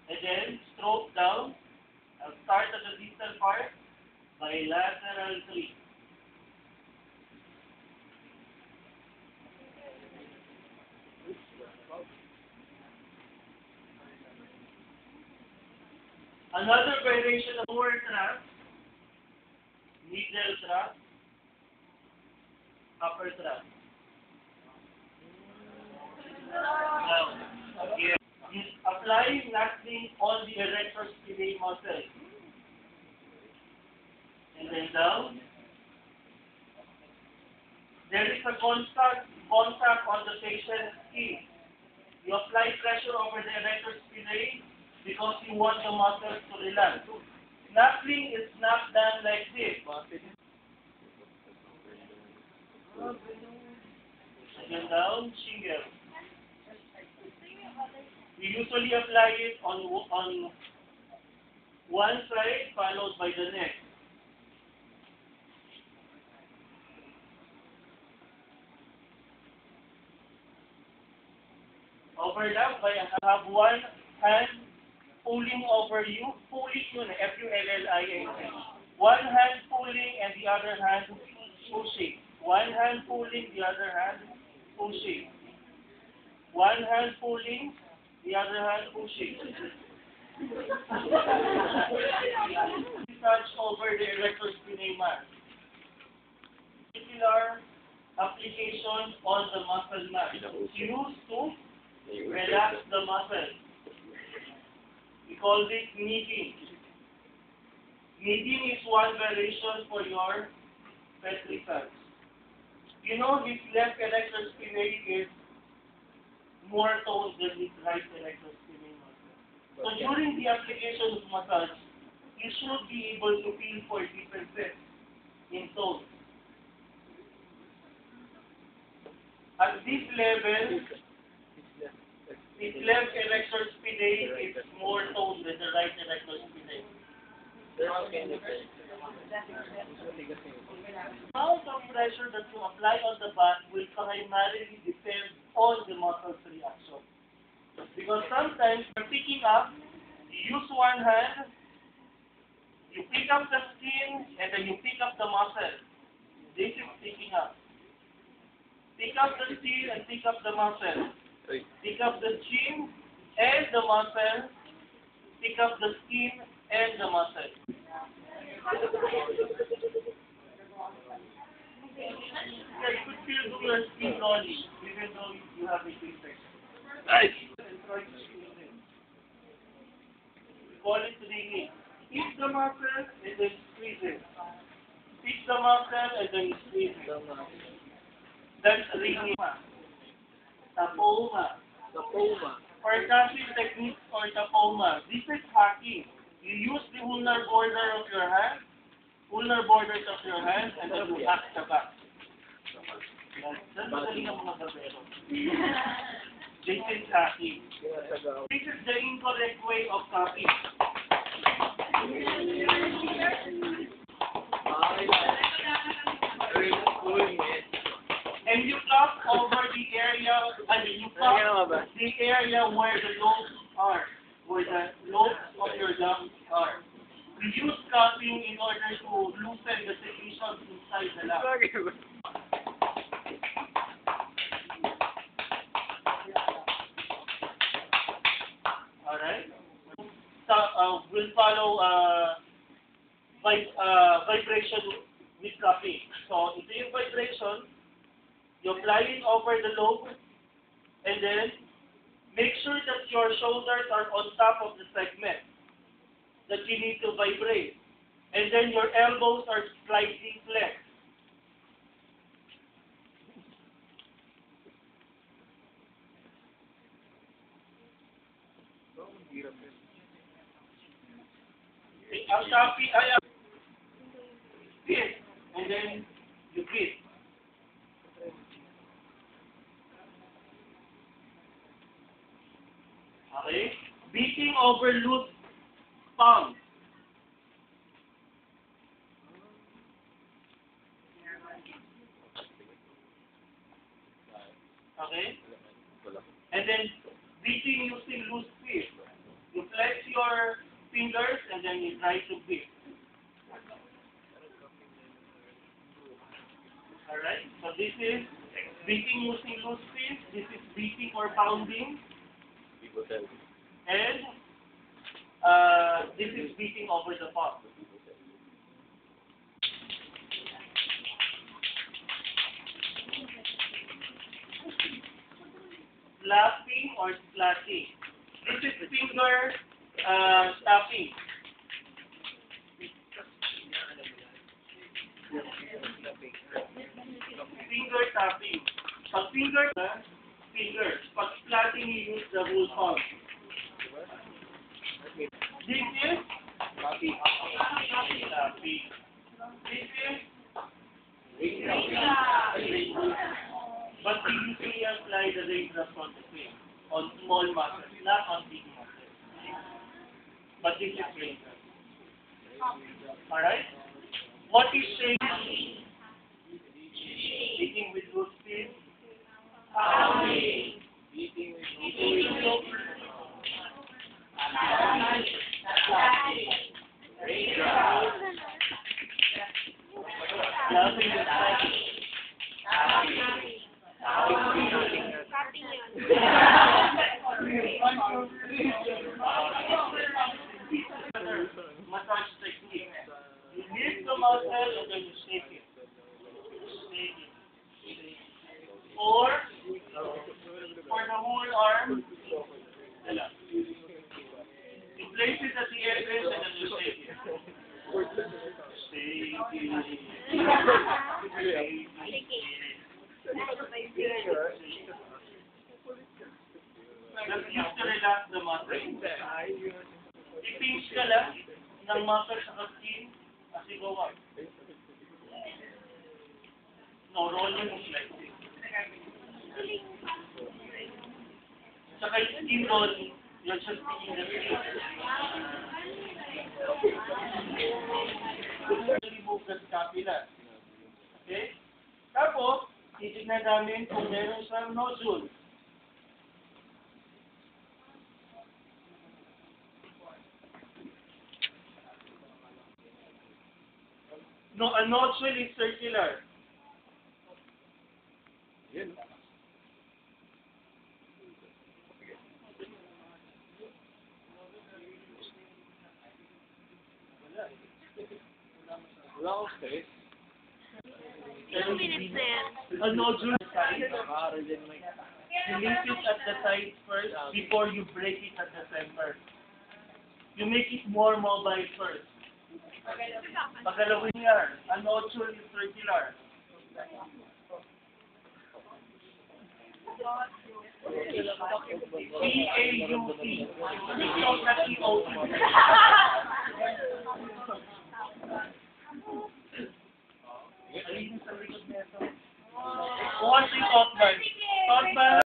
And then stroke down. I'll start at the distal part. Bilateral 3. Another variation of lower thrust, middle thrust, upper thrust. Now, here, you apply nothing on the erector spinae muscle. And then down. There is a contact on the patient's skin. You apply pressure over the erector spinae because you want the muscles to relax. Knuckling is not done like this. Again down, shingle. We usually apply it on one side followed by the neck. Overlap by have one hand pulling over you, pulling yun, F-U-L-L-I-N-G. One hand pulling and the other hand pushing. One hand pulling, the other hand pushing. One hand pulling, the other hand pushing. Touch over the erector spinae mass. Particular application on the muscle mass. Used to relax the muscle. We call this kneading. Kneading is one variation for your petrifex. You know his left erector spinae is more toned than his right erector spinae muscle. So during the application of massage, you should be able to feel for differences in tone. At this level, his left erector spinae is more toned than the right erector spinae. Amount of pressure that you apply on the back will primarily depend on the muscle's reaction. Because sometimes you're picking up, you use one hand, you pick up the skin, and then you pick up the muscle. This is picking up. Pick up the skin and pick up the muscle. Pick up the chin and the muscle. Pick up the skin and the muscle. Yeah, you could feel your skin rolling, even though you have a infection. Nice. We call it ringing. Pick the muscle and then squeeze it. Pick the muscle and then squeeze it. That's ringing. Tapoma. Percussive technique or tapoma. This is hacking. You use the ulnar border of your hand, ulnar borders of your hand, and then you hack the back. That's magaling ang mga gabero. This is hacking. This is the incorrect way of tapping. And you tap over the area, you tap the area where the lobes are, where the lobes of your lungs are. We use cupping in order to loosen the secretions inside the lung. Alright? So, we'll follow vibration with cupping. So, ito yung vibration. You apply it over the lobe, and then make sure that your shoulders are on top of the segment that you need to vibrate. And then your elbows are slightly flexed. Ang tapping ay this, and then you breathe. Okay? Beating over loose palms. Okay? And then beating using loose fist. You flex fingers and then you try to beat. Alright? So this is beating using loose fist. This is beating or pounding. And this is beating over the palm. Slapping or slashing. This is finger tapping. Finger tapping. Pag fingers. Pag slashing, you use the whole palm. This is tapping. This is but we usually apply the raindrops on the face, on small muscles, not on big muscles. But this is raindrops. Alright? What is shaking? Beating with loose fist. Pounding. Beating with loose fist. Raindrops. Laughing with massage technique. You lift the muscle and then you shake it. Shake it. Or for the whole arm, you place it at the edges and then you shake it. Shake it. Shake it. Just use to relax the muscle. I-pinch ka lang ng muscle sa skin as you go up. No, rolling is like this. Saka yung skin rolling, you're just picking the skin. Remove the scapula. Okay? Tapos, titignan namin kung meron siyang nodule. No, a nodule is circular. Yan. Wala akong space. 2 minutes na yan. A nodule side. You link it at the side first before you break it at the center. You make it more mobile first. Pagalawin niya. A nodule is circular. P-A-U-T. It's not E-O-T. Alisin sa likod nito. Watch it, Otman. Otman.